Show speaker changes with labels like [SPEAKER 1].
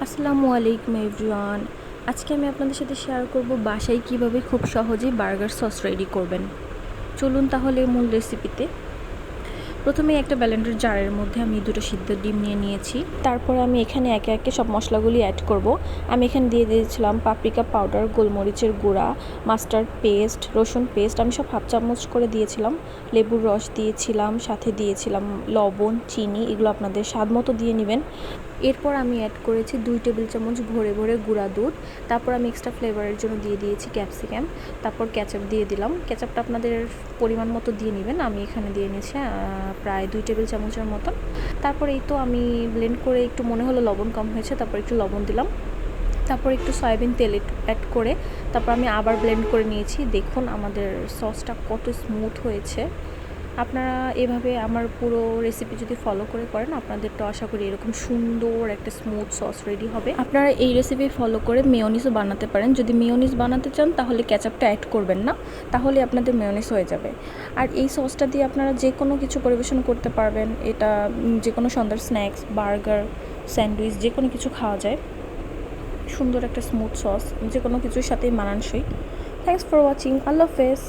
[SPEAKER 1] আসসালামু আলাইকুম এভরিওয়ান। আজকে আমি আপনাদের সাথে শেয়ার করব বাসায় কিভাবে খুব সহজেই বার্গার সস রেডি করবেন। চলুন তাহলে মূল রেসিপিতে। প্রথমে একটা ব্লেন্ডার জারের মধ্যে আমি দুটো সিদ্ধ ডিম নিয়ে নিয়েছি। তারপর আমি এখানে একে একে সব মশলাগুলি অ্যাড করব। আমি এখানে দিয়ে দিয়েছিলাম পাপরিকা পাউডার, গোলমরিচের গুঁড়া, মাস্টার্ড পেস্ট, রসুন পেস্ট আমি সব হাফ চামচ করে দিয়েছিলাম। লেবুর রস দিয়েছিলাম, সাথে দিয়েছিলাম লবণ, চিনি, এগুলো আপনাদের স্বাদ মতো দিয়ে নেবেন। এরপর আমি অ্যাড করেছি 2 টেবিল চামচ ভরে ভরে গুঁড়া দুধ। তারপর আমি এক্সট্রা ফ্লেভারের জন্য দিয়ে দিয়েছি ক্যাপসিকাম। তারপর কেচাপ দিয়ে দিলাম। কেচাপটা আপনাদের পরিমাণ মতো দিয়ে নেবেন। আমি এখানে দিয়ে নিয়েছি প্রায় 2 টেবিল চামচের মতন। তারপর এই তো আমি ব্লেন্ড করে একটু মনে হলো লবণ কম হয়েছে, তারপর একটু লবণ দিলাম। তারপর একটু সয়াবিন তেল অ্যাড করে তারপর আমি আবার ব্লেন্ড করে নিয়েছি। দেখুন আমাদের সসটা কত স্মুথ হয়েছে। আপনারা এভাবে আমার পুরো রেসিপি যদি ফলো করেন, আপনাদের তো আশা করি এরকম সুন্দর একটা স্মুথ সস রেডি হবে। আপনারা এই রেসিপি ফলো করে মেয়োনিজও বানাতে পারেন। যদি মেয়োনিজ বানাতে চান তাহলে কেচাপটা অ্যাড করবেন না, তাহলে আপনাদের মেয়োনিজ হয়ে যাবে। আর এই সসটা দিয়ে আপনারা যে কোনো কিছু পরিবেশন করতে পারবেন। এটা যে কোনো সন্ধ্যার স্ন্যাক্স, বার্গার, স্যান্ডউইচ যে কোনো কিছু খাওয়া যায়। সুন্দর একটা স্মুথ সস যে কোনো কিছুর সাথেই মানানসই। Thanks for watching. আল্লাহ হাফেজ।